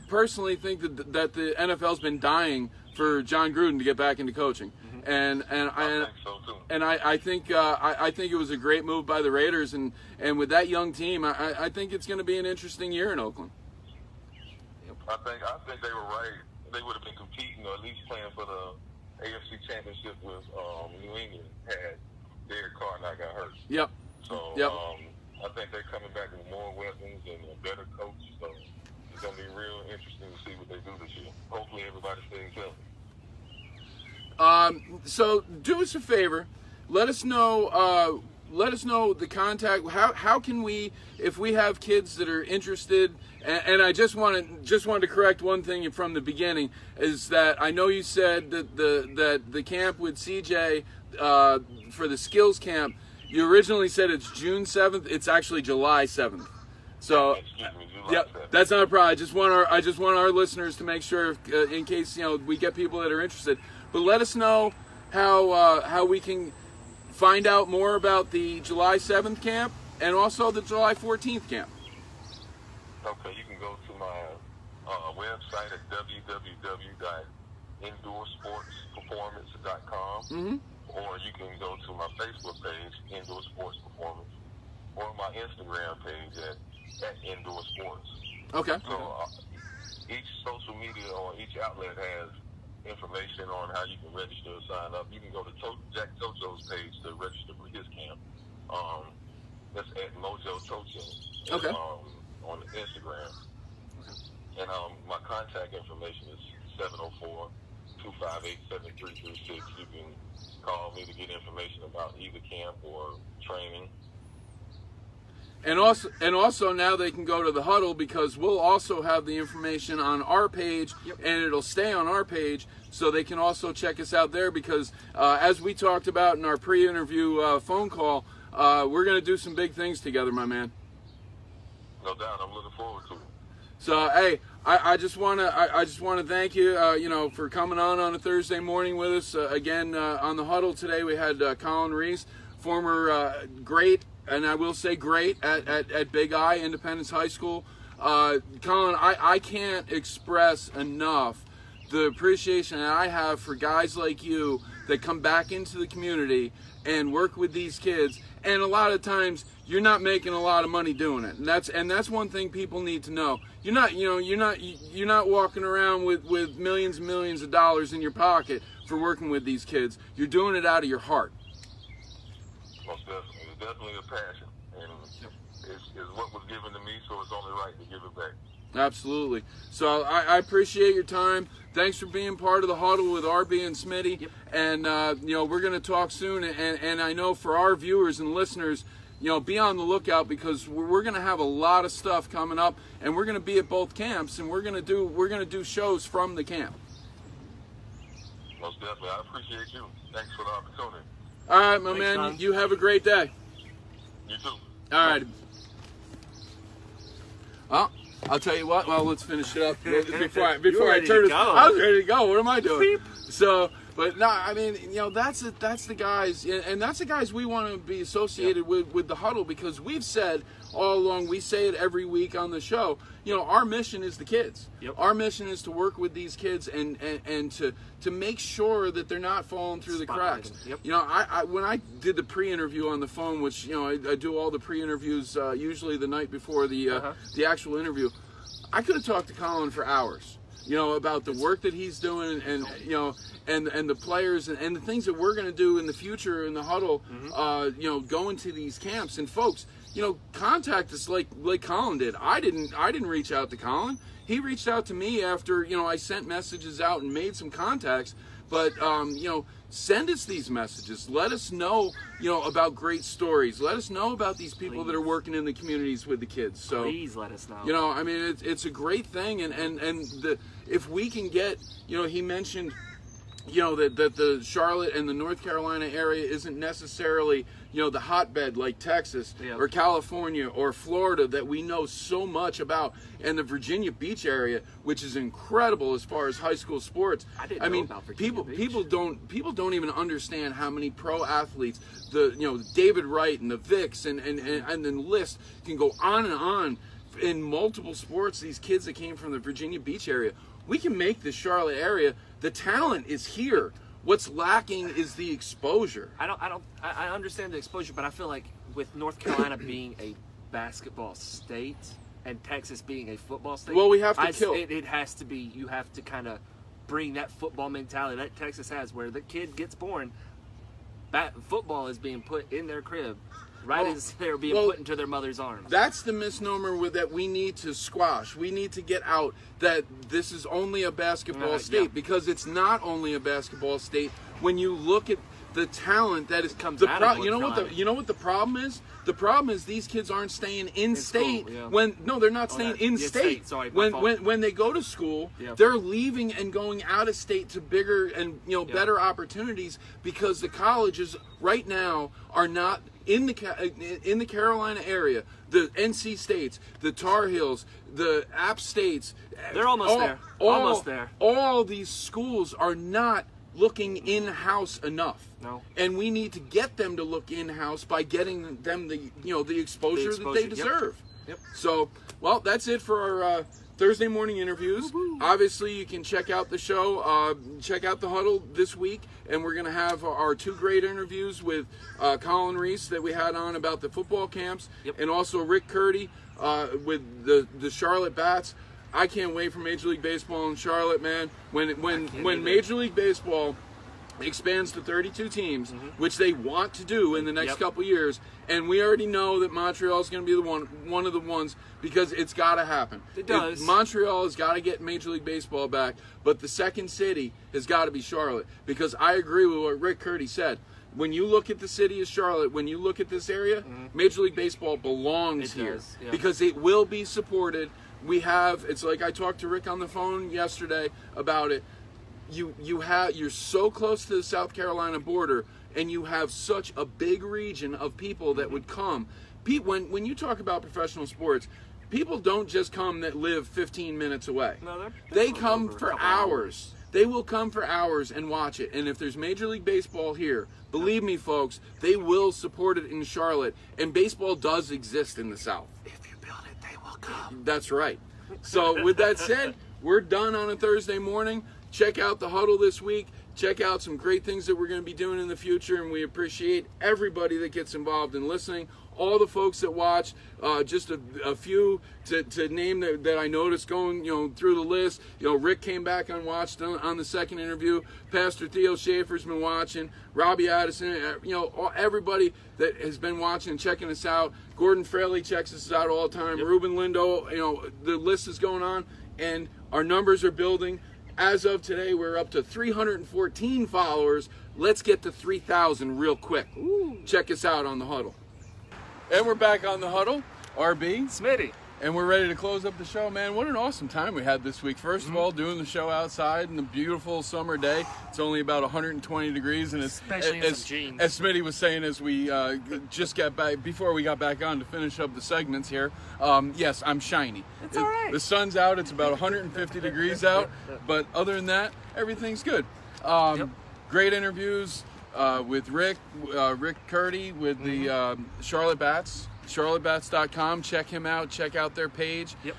personally think that the NFL's been dying for John Gruden to get back into coaching, and I think so too. And I think it was a great move by the Raiders, and with that young team, I think it's going to be an interesting year in Oakland. I think they were right. They would have been competing or at least playing for the AFC Championship with New England had Derek Carr not got hurt. Yep. So I think they're coming back with more weapons and a better coach. So it's going to be real interesting to see what they do this year. Hopefully everybody stays healthy. So do us a favor. Let us know the contact. How can we, if we have kids that are interested? And I just wanted to correct one thing from the beginning is that I know you said that the camp with CJ for the skills camp. You originally said it's June 7th. It's actually July 7th. So. Yep, that's not a problem. I just want our listeners to make sure, in case we get people that are interested. But let us know how we can find out more about the July 7th camp and also the July 14th camp. Okay, you can go to my website at www.indoorsportsperformance.com, or you can go to my Facebook page, Indoor Sports Performance, or my Instagram page at Indoor Sports. Okay. So each social media or each outlet has information on how you can register or sign up. You can go to Jack Tocho's page to register for his camp. That's at Mojo Tocho on Instagram. And my contact information is 704-258-7336. You can call me to get information about either camp or training. And also now they can go to the Huddle because we'll also have the information on our page, and it'll stay on our page, so they can also check us out there because as we talked about in our pre-interview phone call, we're going to do some big things together, my man. No doubt, I'm looking forward to it. So hey, I just want to thank you, for coming on a Thursday morning with us again on the Huddle today. We had Colin Reese, former great. And I will say great at Big I, Independence High School. Colin, I can't express enough the appreciation that I have for guys like you that come back into the community and work with these kids. And a lot of times you're not making a lot of money doing it. And that's one thing people need to know. You're not walking around with millions and millions of dollars in your pocket for working with these kids. You're doing it out of your heart. Most definitely. It's definitely a passion, and it's what was given to me, so it's only right to give it back. Absolutely. So I appreciate your time. Thanks for being part of the Huddle with RB and Smitty. Yep. And we're going to talk soon. And I know for our viewers and listeners, be on the lookout because we're going to have a lot of stuff coming up, and we're going to be at both camps, and we're going to do shows from the camp. Most definitely. I appreciate you. Thanks for the opportunity. All right, my man. Tom. You have a great day. You too. All right. Well, I'll tell you what. Well, let's finish it up before I turn it. I was ready to go. What am I doing? Beep. So But no, I mean, that's the guys, and that's the guys we want to be associated with the Huddle, because we've said all along, we say it every week on the show, our mission is the kids. Yep. Our mission is to work with these kids and to make sure that they're not falling through the cracks. Yep. I when I did the pre-interview on the phone, which I do all the pre-interviews usually the night before the actual interview, I could have talked to Colin for hours. About the work that he's doing, and the players, and the things that we're going to do in the future in the Huddle. Going to these camps, and folks, contact us like Colin did. I didn't reach out to Colin. He reached out to me after I sent messages out and made some contacts. But send us these messages. Let us know about great stories. Let us know about these people that are working in the communities with the kids. So please let us know. I mean, it's a great thing, and if we can get, he mentioned, that the Charlotte and the North Carolina area isn't necessarily, the hotbed like Texas or California or Florida that we know so much about, and the Virginia Beach area, which is incredible as far as high school sports. I mean, about Virginia Beach. people don't even understand how many pro athletes, David Wright and the Vicks and the list can go on and on in multiple sports. These kids that came from the Virginia Beach area. We can make the Charlotte area. The talent is here. What's lacking is the exposure. I understand the exposure, but I feel like with North Carolina being a basketball state and Texas being a football state, well, we have to kill. It has to be. You have to kind of bring that football mentality that Texas has, where the kid gets born, football is being put in their crib. As they're being put into their mother's arms. That's the misnomer that we need to squash. We need to get out that this is only a basketball state, because it's not only a basketball state. When you look at the talent that comes out of you know what the problem is? The problem is these kids aren't staying in state. School, they're not staying in state. Sorry, when they go to school, they're leaving and going out of state to bigger and better opportunities, because the colleges right now are not in the Carolina area. The NC States, the Tar Heels, the App States, they're almost there. Almost there. All these schools are not looking in-house enough. No. And we need to get them to look in-house by getting them the exposure that they deserve. Yep. So, well, that's it for our Thursday morning interviews. Woo-hoo. Obviously, you can check out the show, check out the Huddle this week, and we're going to have our two great interviews with Colin Reese that we had on about the football camps, and also Rick Curdy with the Charlotte Bats. I can't wait for Major League Baseball in Charlotte, man. When Major League Baseball expands to 32 teams, which they want to do in the next couple years, and we already know that Montreal is going to be one of the ones, because it's got to happen. It does. Montreal has got to get Major League Baseball back, but the second city has got to be Charlotte, because I agree with what Rick Curdy said. When you look at the city of Charlotte, when you look at this area, Major League Baseball belongs here, because it will be supported. It's like I talked to Rick on the phone yesterday about it. You're so close to the South Carolina border, and you have such a big region of people that would come. When you talk about professional sports, people don't just come that live 15 minutes away. No, they come for hours. They will come for hours and watch it. And if there's Major League Baseball here, believe me, folks, they will support it in Charlotte. And baseball does exist in the South. If you build it, they will come. That's right. So with that said, we're done on a Thursday morning. Check out the Huddle this week. Check out some great things that we're going to be doing in the future, and we appreciate everybody that gets involved in listening. All the folks that watch, just a few to name that I noticed going, through the list. Rick came back and watched on the second interview. Pastor Theo Schaefer's been watching. Robbie Addison, everybody that has been watching and checking us out. Gordon Fraley checks us out all the time. Ruben Lindo, the list is going on, and our numbers are building. As of today, we're up to 314 followers. Let's get to 3,000 real quick. Ooh. Check us out on the Huddle. And we're back on the Huddle, RB. Smitty. And we're ready to close up the show, man. What an awesome time we had this week. First of all, doing the show outside in a beautiful summer day. It's only about 120 degrees. And especially in some jeans. As Smitty was saying as we just got back, before we got back on to finish up the segments here, yes, I'm shiny. It's all right. The sun's out. It's about 150 degrees out. But other than that, everything's good. great interviews with Rick Curdy with the Charlotte Bats. CharlotteBats.com. Check him out. Check out their page. Yep.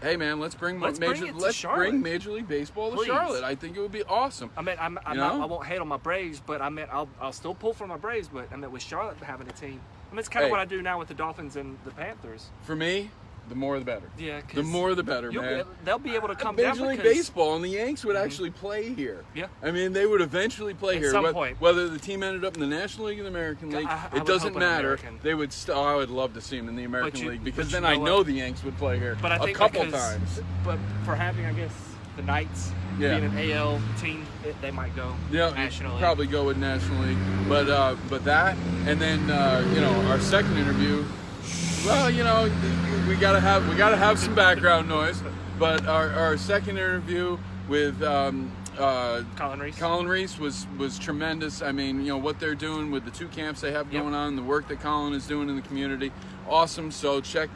Hey man, let's bring Major League Baseball to Charlotte. I think it would be awesome. I mean, I won't hate on my Braves, but I mean, I'll still pull for my Braves. But I mean, with Charlotte having a team, I mean, it's kind of what I do now with the Dolphins and the Panthers. For me, the more the better. Yeah, the more the better, man. They'll be able to come down. Major League Baseball and the Yanks would actually play here. Yeah. I mean, they would eventually play here. At some point. Whether the team ended up in the National League or the American League, it doesn't matter. They would. I would love to see them in the American League because then I know the Yanks would play here a couple times. But for having, I guess, the Knights being an AL team, they might go National League. Probably go with National League. But that, and then our second interview. Well, we gotta have some background noise. But our second interview with Colin Reese was tremendous. I mean, what they're doing with the 2 camps they have going on, the work that Colin is doing in the community, awesome. So check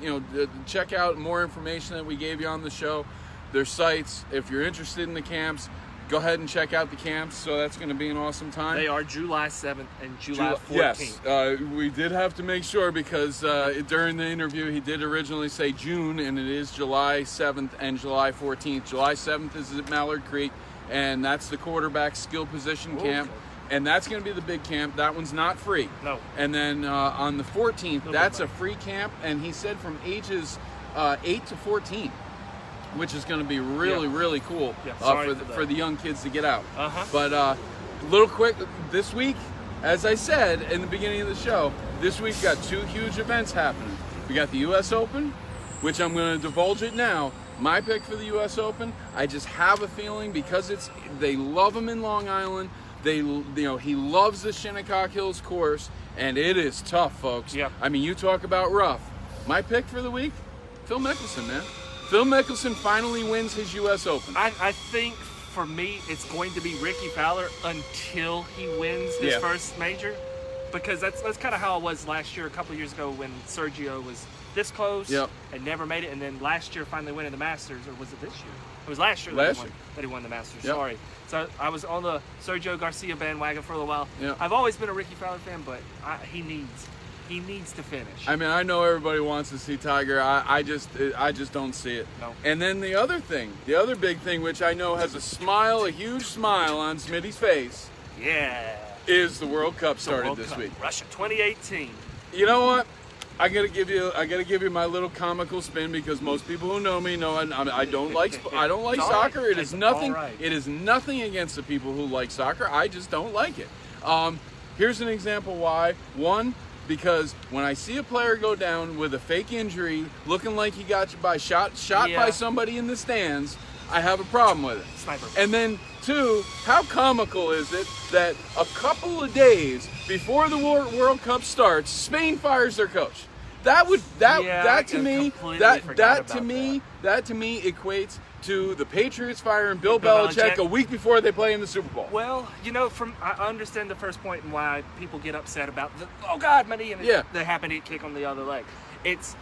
out more information that we gave you on the show. Their sites. If you're interested in the camps, go ahead and check out the camps. So that's going to be an awesome time. They are July 7th and July 14th. Yes, we did have to make sure because during the interview he did originally say June, and it is July 7th and July 14th. July 7th is at Mallard Creek, and that's the quarterback skill position camp. And that's going to be the big camp. That one's not free. No. And then on the 14th, that's a free camp, and he said from ages 8 to 14. Which is going to be really cool for the young kids to get out. But little quick, this week, as I said in the beginning of the show, this week got 2 huge events happening. We got the U.S. Open, which I'm going to divulge it now. My pick for the U.S. Open, I just have a feeling because they love him in Long Island. He loves the Shinnecock Hills course, and it is tough, folks. Yep. I mean, you talk about rough. My pick for the week, Phil Mickelson, man. Phil Mickelson finally wins his U.S. Open. I think for me, it's going to be Ricky Fowler until he wins his first major, because that's kind of how it was last year, a couple of years ago when Sergio was this close and never made it, and then last year finally winning the Masters, or was it this year? It was last year that he won the Masters. Yep. Sorry. So I was on the Sergio Garcia bandwagon for a little while. Yep. I've always been a Ricky Fowler fan, but he needs to finish. I mean, I know everybody wants to see Tiger. I just don't see it. No. And then the other big thing, which I know has a huge smile on Smitty's face, is the World Cup started this week. Russia 2018. You know what? I gotta give you my little comical spin because most people who know me know I don't like soccer. It is nothing. It is nothing against the people who like soccer. I just don't like it. Here's an example why. One, because when I see a player go down with a fake injury, looking like he got shot by somebody in the stands, I have a problem with it. Sniper. And then 2, how comical is it that a couple of days before the World Cup starts, Spain fires their coach? That to me equates to the Patriots firing Bill Belichick a week before they play in the Super Bowl. Well, I understand the first point and why people get upset about my knee, and they happen to kick on the other leg. It's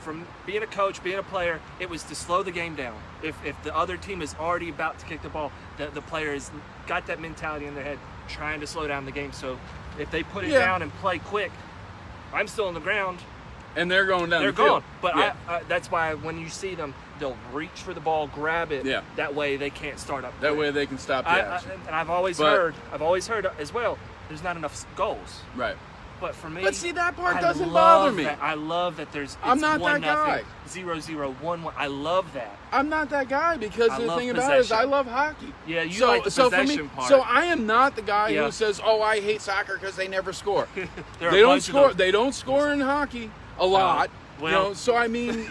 from being a coach, being a player, it was to slow the game down. If the other team is already about to kick the ball, the player has got that mentality in their head, trying to slow down the game. So if they put it down and play quick, I'm still on the ground. And they're going down the field. Gone. But that's why when you see them, they'll reach for the ball, grab it. Yeah. That way they can't start up. That way they can stop the action. And I've always heard as well, there's not enough goals. Right. But for me, but see, that part doesn't bother me. I love that I'm not that guy. 0-0, 1-1. I love that. I'm not that guy because the thing about it is I love hockey. Yeah, you like the possession part. So I am not the guy who says, "Oh, I hate soccer because they never score." They don't score. They don't score in hockey a lot. So I mean,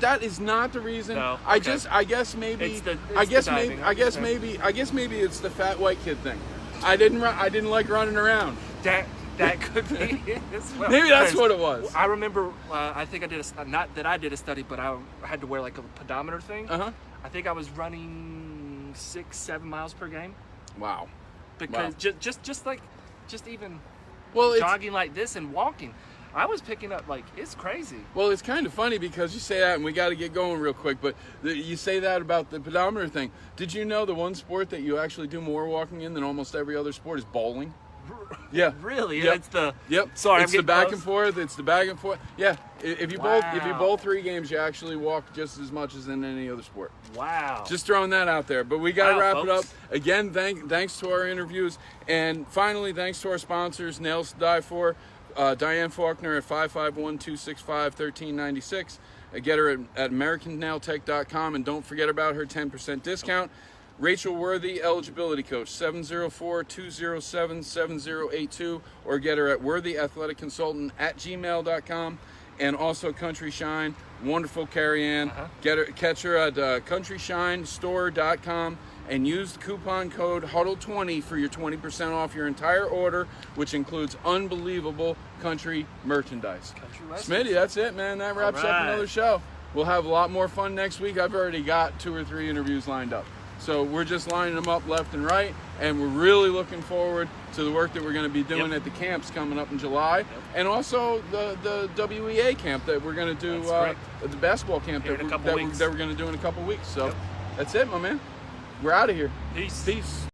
that is not the reason. No, I guess maybe it's the fat white kid thing. I didn't like running around. That could be it as well. Maybe that's what it was. I remember, I think I did not that I did a study, but I had to wear like a pedometer thing. I think I was running 6-7 miles per game. Wow. Because just even jogging like this and walking, I was picking up, like, it's crazy. Well, it's kind of funny because you say that, and we got to get going real quick, but you say that about the pedometer thing. Did you know the one sport that you actually do more walking in than almost every other sport is bowling? Yeah. Really? Yep. It's the... Yep. Sorry, it's the back and forth. It's the back and forth. Yeah. If you bowl 3 games, you actually walk just as much as in any other sport. Wow. Just throwing that out there. But we got to wrap it up. Folks. Again, thanks to our interviews. And finally, thanks to our sponsors, Nails to Die For, Diane Faulkner at 551-265-1396. Get her at AmericanNailTech.com. And don't forget about her 10% discount. Rachel Worthy, eligibility coach, 704-207-7082, or get her at worthyathleticconsultant@gmail.com, and also Country Shine, wonderful Carrie Ann. Catch her at countryshinestore.com and use the coupon code HUDDLE20 for your 20% off your entire order, which includes unbelievable country merchandise. Smitty, that's it, man. That wraps up another show. We'll have a lot more fun next week. I've already got 2 or 3 interviews lined up. So we're just lining them up left and right, and we're really looking forward to the work that we're going to be doing at the camps coming up in July, and also the WEA camp that we're going to do, the basketball camp that we're going to do in a couple weeks. So that's it, my man. We're out of here. Peace. Peace.